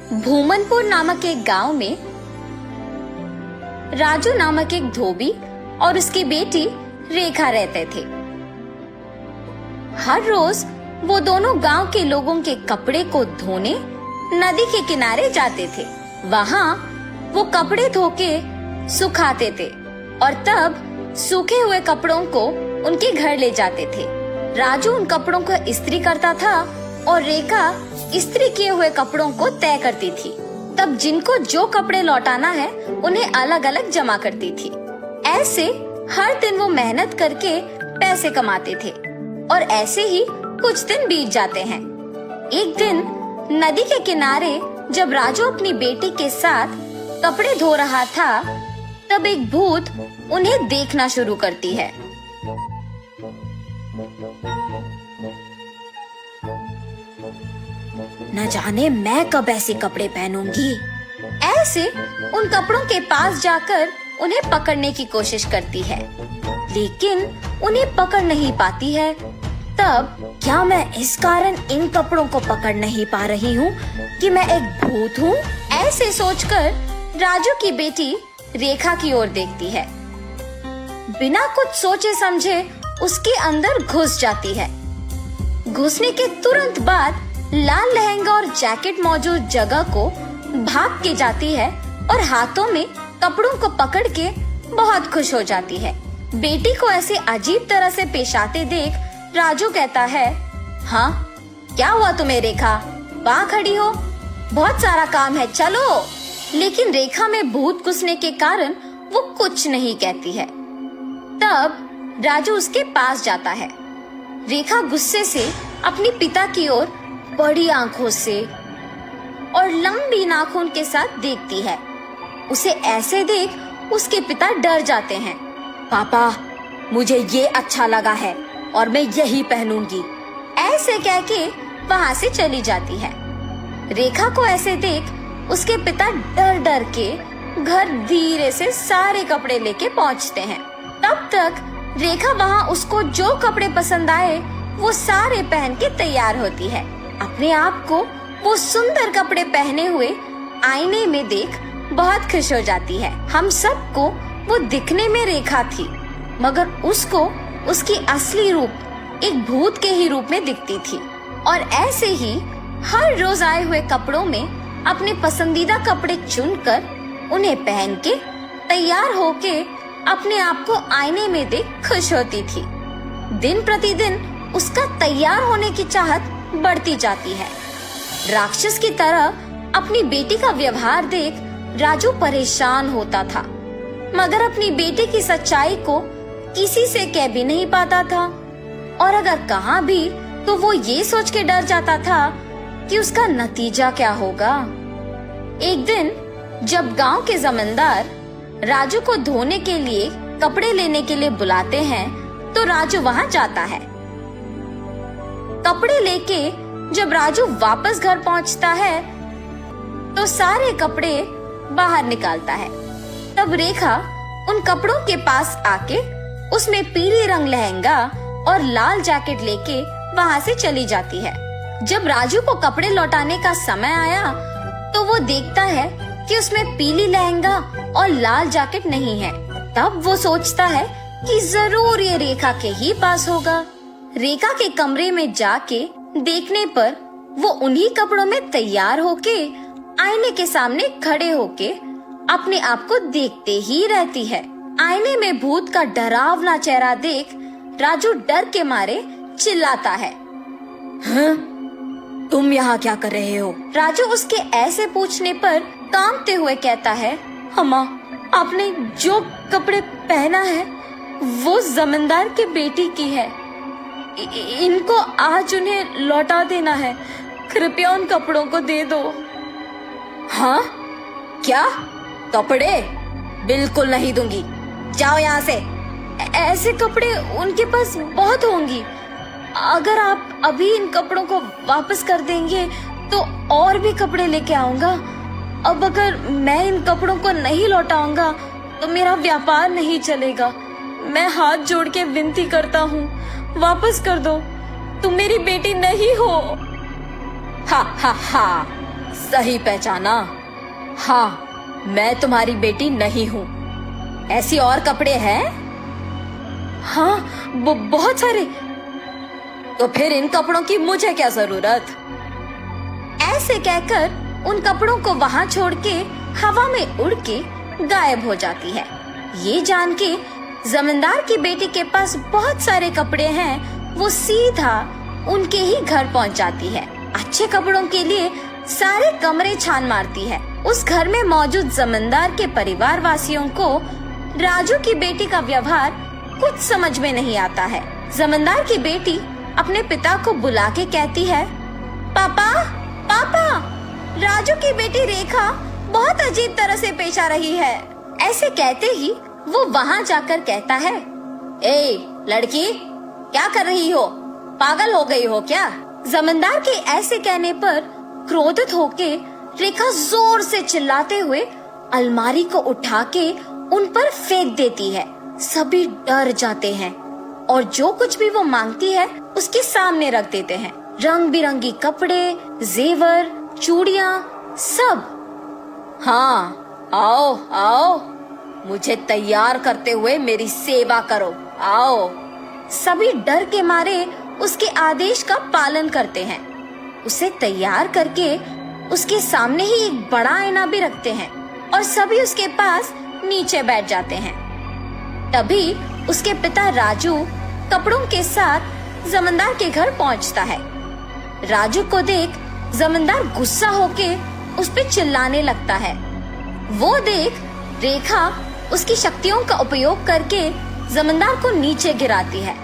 भूमनपुर नामक एक गांव में राजू नामक एक धोबी और उसकी बेटी रेखा रहते थे। हर रोज वो दोनों गांव के लोगों के कपड़े को धोने नदी के किनारे जाते थे। वहाँ वो कपड़े धो के सुखाते थे और तब सूखे हुए कपड़ों को उनके घर ले जाते थे। राजू उन कपड़ों को इस्त्री करता था और रेखा इस्त्री किए हुए कपड़ों को तय करती थी। तब जिनको जो कपड़े लौटाना है उन्हें अलग अलग जमा करती थी। ऐसे हर दिन वो मेहनत करके पैसे कमाते थे और ऐसे ही कुछ दिन बीत जाते हैं। एक दिन नदी के किनारे जब राजू अपनी बेटी के साथ कपड़े धो रहा था तब एक भूत उन्हें देखना शुरू करती है। न जाने मैं कब ऐसे कपड़े पहनूंगी। ऐसे उन कपड़ों के पास जाकर उन्हें पकड़ने की कोशिश करती है, लेकिन उन्हें पकड़ नहीं पाती है। तब क्या मैं इस कारण इन कपड़ों को पकड़ नहीं पा रही हूँ कि मैं एक भूत हूँ? ऐसे सोचकर राजू की बेटी रेखा की ओर देखती है। बिना कुछ सोचे समझे उसके अंदर घुस जाती है। घुसने के तुरंत बाद लाल लहंगा और जैकेट मौजूद जगह को भाग के जाती है और हाथों में कपड़ों को पकड़ के बहुत खुश हो जाती है। बेटी को ऐसे अजीब तरह से पेश आते देख राजू कहता है, हाँ क्या हुआ तुम्हें रेखा, वहाँ खड़ी हो, बहुत सारा काम है, चलो। लेकिन रेखा में भूत घुसने के कारण वो कुछ नहीं कहती है। तब राजू उसके पास जाता है। रेखा गुस्से से अपनी पिता की ओर बड़ी आंखों से और लंबी नाखून के साथ देखती है। उसे ऐसे देख उसके पिता डर जाते हैं। पापा, मुझे ये अच्छा लगा है और मैं यही पहनूंगी, ऐसे कह के वहाँ से चली जाती है। रेखा को ऐसे देख उसके पिता डर डर के घर धीरे से सारे कपड़े लेके पहुँचते हैं। तब तक रेखा वहाँ उसको जो कपड़े पसंद आए वो सारे पहन के तैयार होती है। अपने आप को वो सुंदर कपड़े पहने हुए आईने में देख बहुत खुश हो जाती है। हम सबको वो दिखने में रेखा थी, मगर उसको उसकी असली रूप एक भूत के ही रूप में दिखती थी। और ऐसे ही हर रोज आए हुए कपड़ों में अपने पसंदीदा कपड़े चुनकर उन्हें पहन के तैयार होके अपने आप को आईने में देख खुश होती थी। दिन प्रतिदिन उसका तैयार होने की चाहत बढ़ती जाती है। राक्षस की तरह अपनी बेटी का व्यवहार देख राजू परेशान होता था, मगर अपनी बेटी की सच्चाई को किसी से कह भी नहीं पाता था, और अगर कहा भी तो वो ये सोच के डर जाता था कि उसका नतीजा क्या होगा। एक दिन जब गांव के जमींदार राजू को धोने के लिए कपड़े लेने के लिए बुलाते हैं तो राजू वहाँ जाता है। कपड़े लेके जब राजू वापस घर पहुँचता है तो सारे कपड़े बाहर निकालता है। तब रेखा उन कपड़ों के पास आके उसमें पीले रंग लहंगा और लाल जैकेट लेके वहाँ से चली जाती है। जब राजू को कपड़े लौटाने का समय आया तो वो देखता है कि उसमें पीली लहंगा और लाल जैकेट नहीं है। तब वो सोचता है कि जरूर ये रेखा के ही पास होगा। रेखा के कमरे में जाके देखने पर वो उन्हीं कपड़ों में तैयार होके आईने के सामने खड़े होके अपने आप को देखते ही रहती है। आईने में भूत का डरावना चेहरा देख राजू डर के मारे चिल्लाता है, हाँ? तुम यहाँ क्या कर रहे हो? राजू उसके ऐसे पूछने पर कांपते हुए कहता है, अम्मा, आपने जो कपड़े पहना है वो जमींदार के बेटी की है। इनको आज उन्हें लौटा देना है, कृपया उन कपड़ों को दे दो। हाँ? क्या? कपड़े? बिल्कुल नहीं दूंगी, जाओ यहाँ से। ऐसे कपड़े उनके पास बहुत होंगी, अगर आप अभी इन कपड़ों को वापस कर देंगे तो और भी कपड़े लेके आऊंगा। अब अगर मैं इन कपड़ों को नहीं लौटाऊंगा तो मेरा व्यापार नहीं चलेगा। मैं हाथ जोड़ के विनती करता हूँ, वापस कर दो, तुम मेरी बेटी नहीं हो। हा हा हा, सही पहचाना। हाँ, मैं तुम्हारी बेटी नहीं हूँ। ऐसी और कपड़े हैं? हाँ, बहुत सारे। तो फिर इन कपड़ों की मुझे क्या जरूरत? ऐसे कहकर उन कपड़ों को वहां छोड़ के हवा में उड़ के गायब हो जाती है। ये जान के जमींदार की बेटी के पास बहुत सारे कपड़े हैं, वो सीधा उनके ही घर पहुंच जाती है। अच्छे कपड़ों के लिए सारे कमरे छान मारती है। उस घर में मौजूद जमींदार के परिवार वासियों को राजू की बेटी का व्यवहार कुछ समझ में नहीं आता है। जमींदार की बेटी अपने पिता को बुला के कहती है, पापा पापा, राजू की बेटी रेखा बहुत अजीब तरह से पेश आ रही है। ऐसे कहते ही वो वहाँ जाकर कहता है, ए लड़की, क्या कर रही हो? पागल हो गई हो क्या? जमींदार के ऐसे कहने पर क्रोधित होके रेखा जोर से चिल्लाते हुए अलमारी को उठा के उन पर फेंक देती है। सभी डर जाते हैं और जो कुछ भी वो मांगती है उसके सामने रख देते हैं। रंग बिरंगी कपड़े, जेवर, चूड़ियाँ, सब। हाँ, आओ आओ, मुझे तैयार करते हुए मेरी सेवा करो, आओ। सभी डर के मारे उसके आदेश का पालन करते हैं। उसे तैयार करके उसके सामने ही एक बड़ा आईना भी रखते हैं और सभी उसके पास नीचे बैठ जाते हैं। तभी उसके पिता राजू कपड़ों के साथ जमींदार के घर पहुंचता है। राजू को देख जमींदार गुस्सा होके उस पे चिल्लाने लगता है। वो देख रेखा उसकी शक्तियों का उपयोग करके जमींदार को नीचे गिराती है।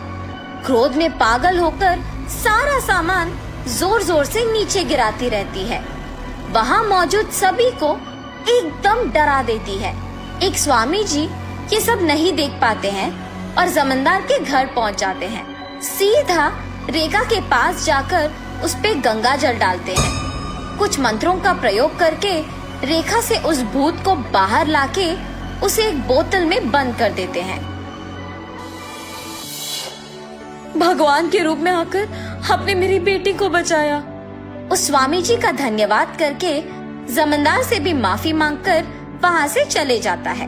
क्रोध में पागल होकर सारा सामान जोर जोर से नीचे गिराती रहती है। वहाँ मौजूद सभी को एकदम डरा देती है। एक स्वामी जी ये सब नहीं देख पाते हैं और जमींदार के घर पहुँच जाते हैं। सीधा रेखा के पास जाकर उस पे गंगा जल डालते हैं। कुछ मंत्रों का प्रयोग करके रेखा से उस भूत को बाहर लाके उसे एक बोतल में बंद कर देते हैं। भगवान के रूप में आकर आपने मेरी बेटी को बचाया। उस स्वामी जी का धन्यवाद करके जमींदार से भी माफी मांगकर वहाँ से चले जाता है।